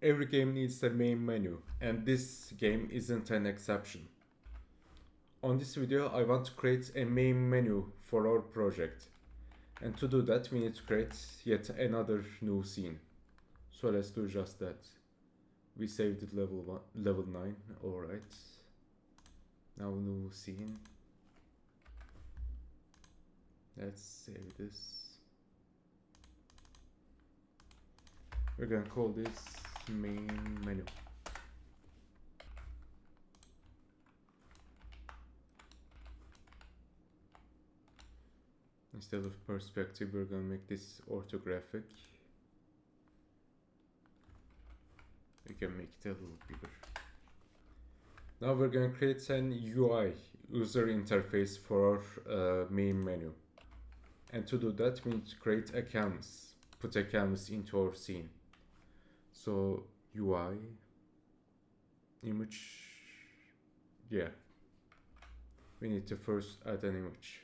every game needs a main menu, and this game isn't an exception. On this video, I want to create a main menu for our project. And to do that, we need to create yet another new scene. So let's do just that. We saved it level 9, alright. Now new scene. Let's save this. We're gonna call this main menu. Instead of perspective, we're gonna make this orthographic. We can make it a little bigger. Now we're gonna create an UI, user interface, for our main menu. And to do that, we need to create a canvas, put a canvas into our scene. So UI, image, yeah. We need to first add an image.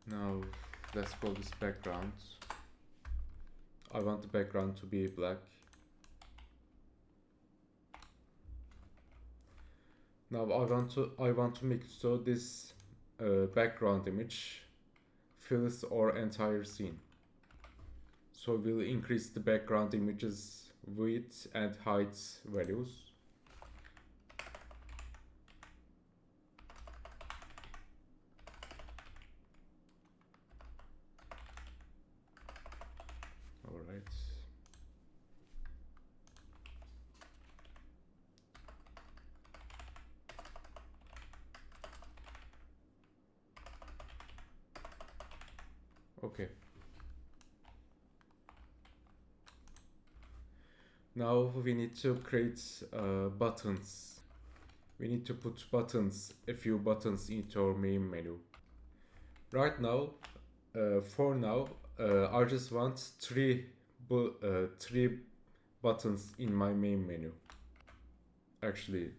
Now let's call this background. I want the background to be black. Now I want to make it so this background image fills our entire scene. So we'll increase the background image's width and height values. Alright. Okay. Now we need to create buttons. We need to put buttons, a few buttons into our main menu. Right now, for now, I just want three buttons in my main menu. Actually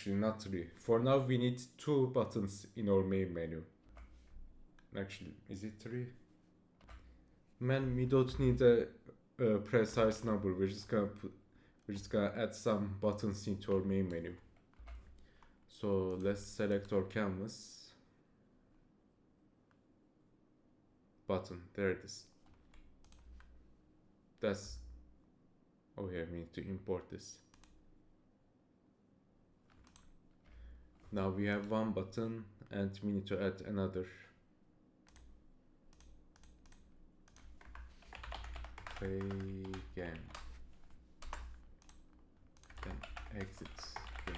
not three. For now, we need 2 buttons in our main menu. Actually, is it 3? Man, we don't need a precise number. We're just gonna add some buttons into our main menu. So let's select our canvas. Button, there it is. Oh yeah, we need to import this. Now we have 1 button and we need to add another. Play game. Then exit game.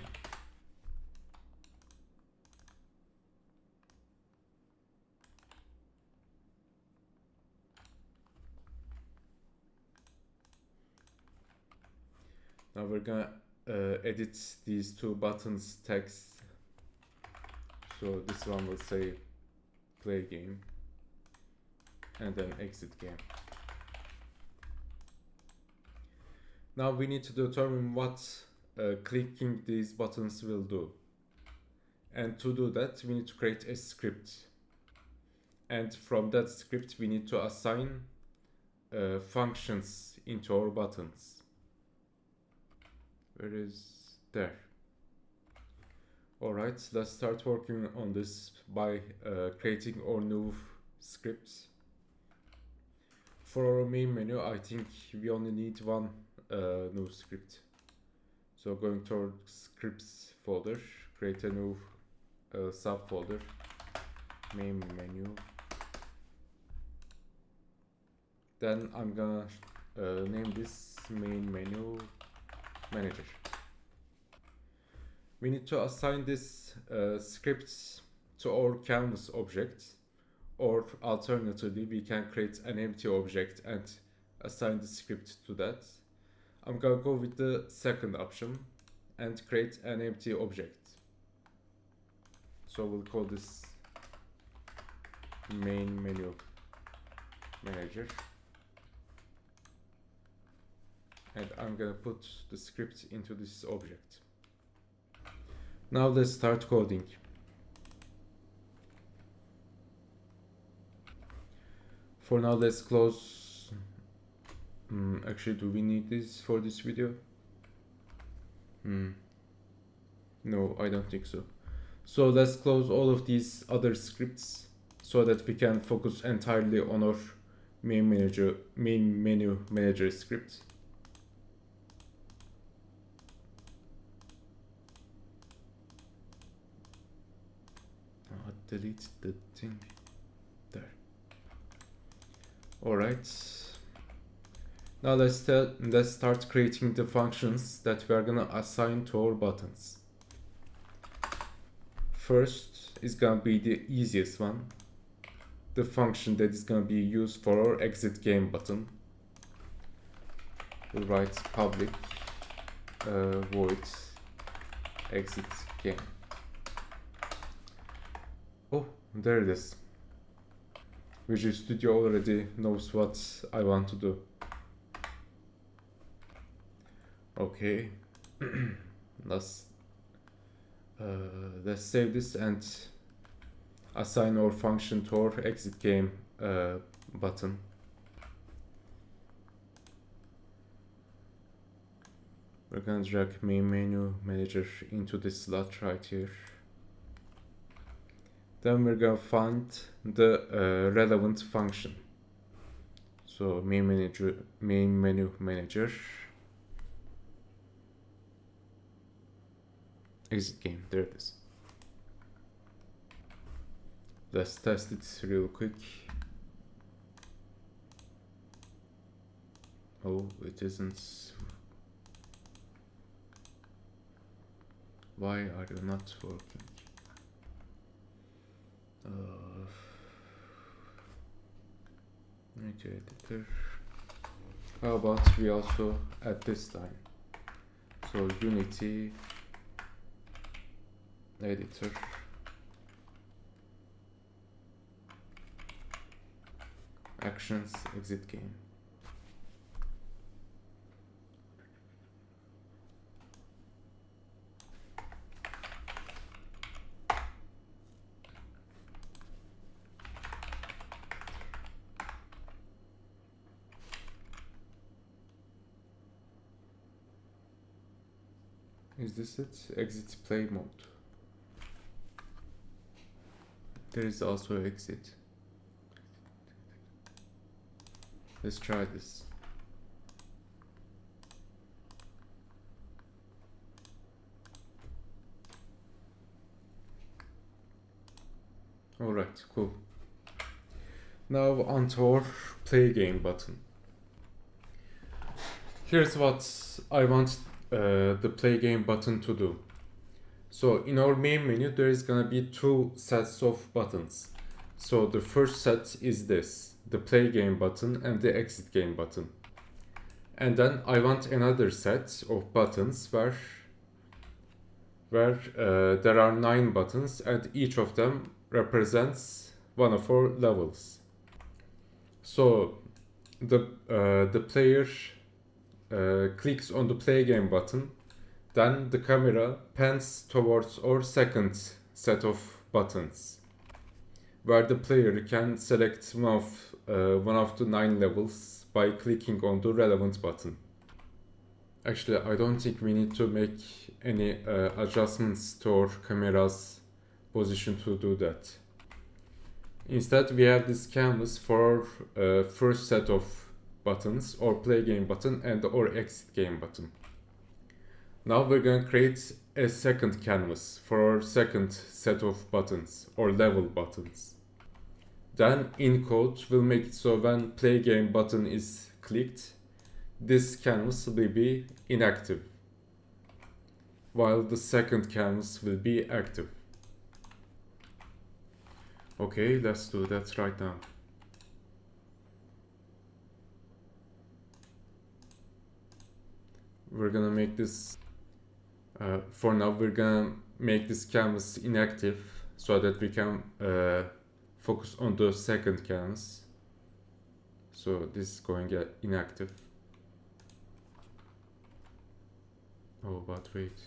Now we're gonna edit these 2 buttons text. So this one will say play game and then exit game. Now we need to determine what clicking these buttons will do. And to do that, we need to create a script. And from that script, we need to assign functions into our buttons. Where is there? Alright, let's start working on this by creating our new scripts. For our main menu, I think we only need 1 new script. So going to our scripts folder, create a new subfolder, main menu. Then I'm gonna name this main menu manager. We need to assign this script to our canvas object, or alternatively we can create an empty object and assign the script to that. I'm gonna go with the second option and create an empty object. So we'll call this main menu manager. And I'm gonna put the script into this object. Now let's start coding. For now, let's close. Actually, do we need this for this video? No, I don't think so. So let's close all of these other scripts so that we can focus entirely on our main menu manager script. Delete the thing there. All right. Now let's start creating the functions that we are gonna assign to our buttons. First is gonna be the easiest one, the function that is gonna be used for our exit game button. We'll write public void exit game. Oh, there it is. Visual Studio already knows what I want to do. Okay, let's save this and assign our function to our exit game button. We're gonna drag main menu manager into this slot right here. Then we're gonna find the relevant function. So main menu manager exit game. There it is. Let's test it real quick. Oh, it isn't. Why are you not working? Media editor. How about we also add this line? So Unity editor actions exit game. Is this it? Exit play mode. There is also exit. Let's try this. Alright, cool. Now onto our play game button. Here's what I want the play game button to do. So in our main menu there is gonna be two sets of buttons. So the first set is this, the play game button and the exit game button. And then I want another set of buttons where there are 9 buttons and each of them represents one of our levels. So the player clicks on the play game button, then the camera pans towards our second set of buttons, where the player can select one of the 9 levels by clicking on the relevant button. Actually, I don't think we need to make any adjustments to our camera's position to do that. Instead, we have this canvas for our first set of buttons, or play game button and or exit game button. Now we're going to create a second canvas for our second set of buttons or level buttons. Then in code we'll make it so when play game button is clicked, this canvas will be inactive, while the second canvas will be active. Okay, let's do that right now. We're gonna make this, for now we're gonna make this canvas inactive so that we can focus on the second canvas. So this is going to get inactive. Oh, but wait.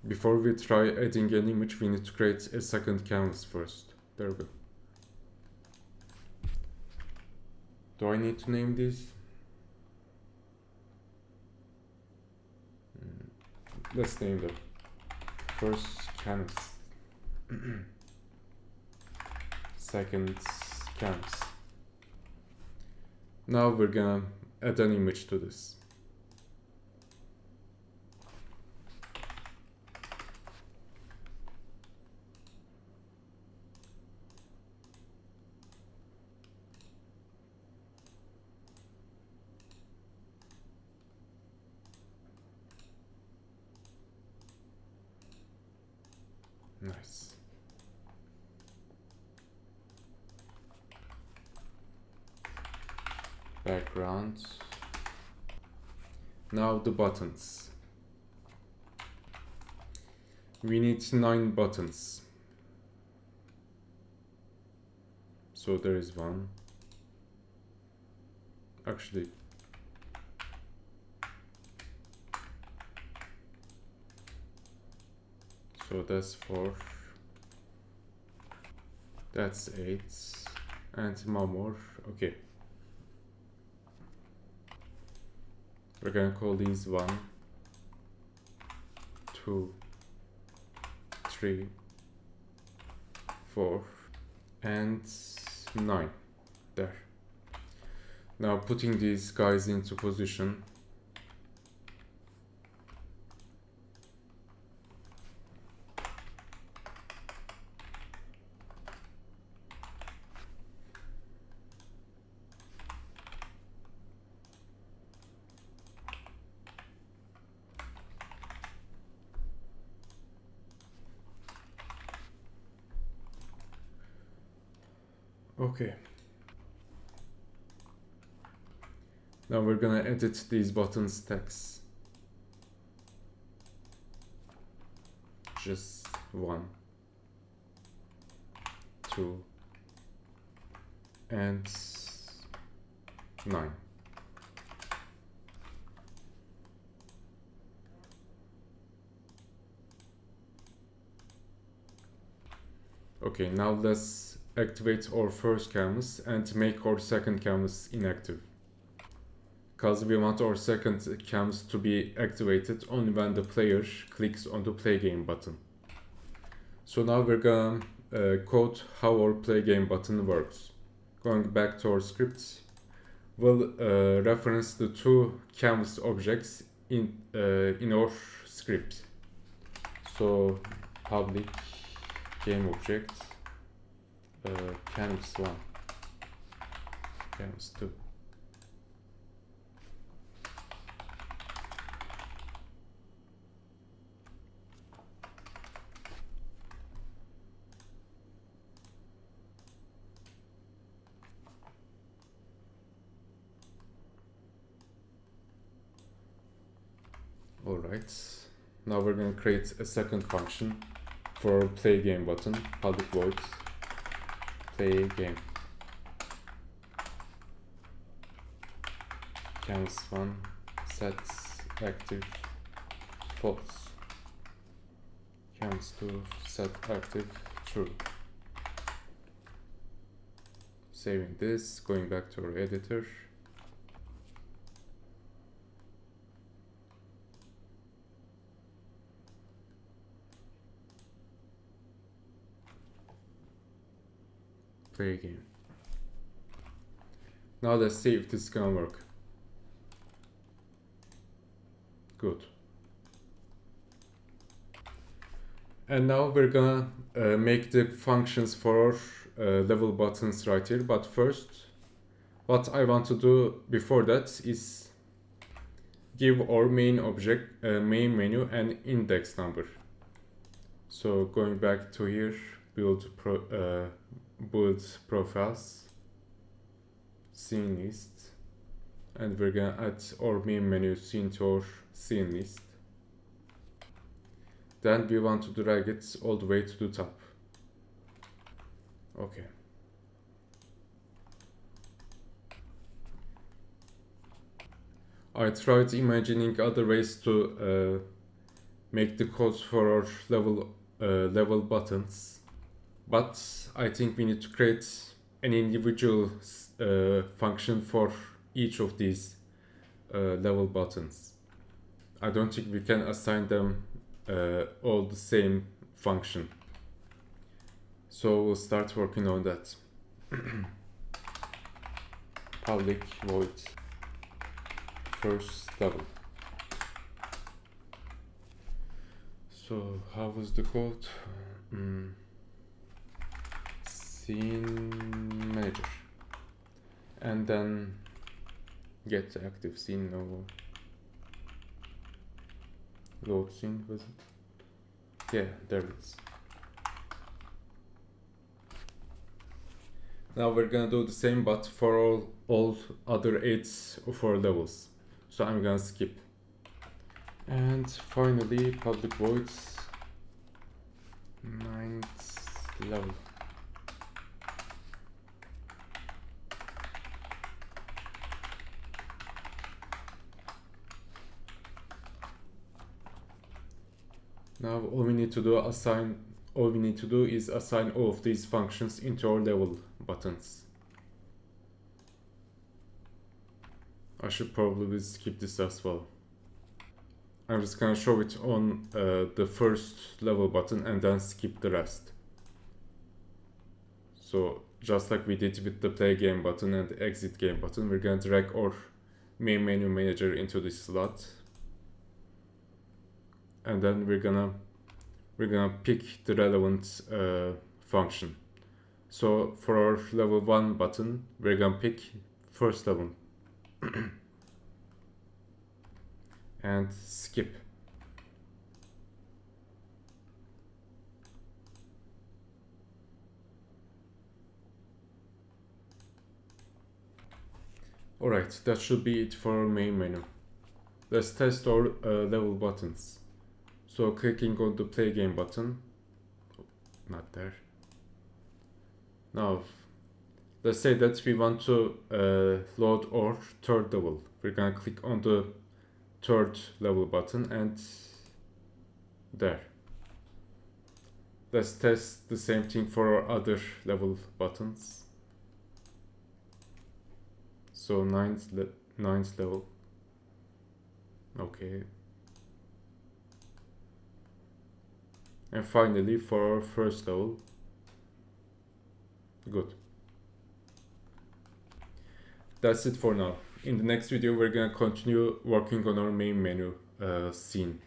Before we try adding an image, we need to create a second canvas first. There we go. Do I need to name this? Let's name them. First canvas. Second canvas. Now we're gonna add an image to this. Nice. Background. Now the buttons. We need 9 buttons. So there is one. Actually, so that's 4. That's 8. And one more. Okay. We're gonna call these 1, 2, 3, 4, and 9. There. Now putting these guys into position. Okay. Now we're gonna edit these buttons text. Just 1, 2, and 9. Okay, now let's activate our first canvas and make our second canvas inactive. Because we want our second canvas to be activated only when the player clicks on the play game button. So now we're gonna code how our play game button works. Going back to our script, we'll reference the 2 canvas objects in our script. So public game object canvas 1, canvas 2. Alright, now we're going to create a second function for our play game button, public void play game canvas 1 set active false, canvas 2 set active true. Saving this, going back to our editor. Play game. Now let's see if this can work. Good. And now we're gonna make the functions for our level buttons right here. But first, what I want to do before that is give our main object, main menu, an index number. So going back to here, build profiles, scene list, and we're gonna add our main menu scene to our scene list. Then we want to drag it all the way to the top. Okay. I tried imagining other ways to make the codes for our level buttons, but I think we need to create an individual function for each of these level buttons. I don't think we can assign them all the same function. So we'll start working on that. Public void first level. So how was the code? Scene manager, and then get active scene. No, load scene, was it? Yeah, there it is. Now we're gonna do the same, but for all other 8 of our levels. So I'm gonna skip. And finally, public voids 9th level. Now all we need to do is assign all of these functions into our level buttons. I should probably skip this as well. I'm just gonna show it on the first level button and then skip the rest. So just like we did with the play game button and the exit game button, we're gonna drag our main menu manager into this slot, and then we're gonna pick the relevant function. So for our level 1 button, we're gonna pick first level and skip. Alright, that should be it for our main menu. Let's test our level buttons. So clicking on the play game button, not there. Now, let's say that we want to load our third level. We're gonna click on the third level button and there. Let's test the same thing for our other level buttons. So 9th level. Okay. And finally for our first level. Good. That's it for now. In the next video we're gonna continue working on our main menu scene.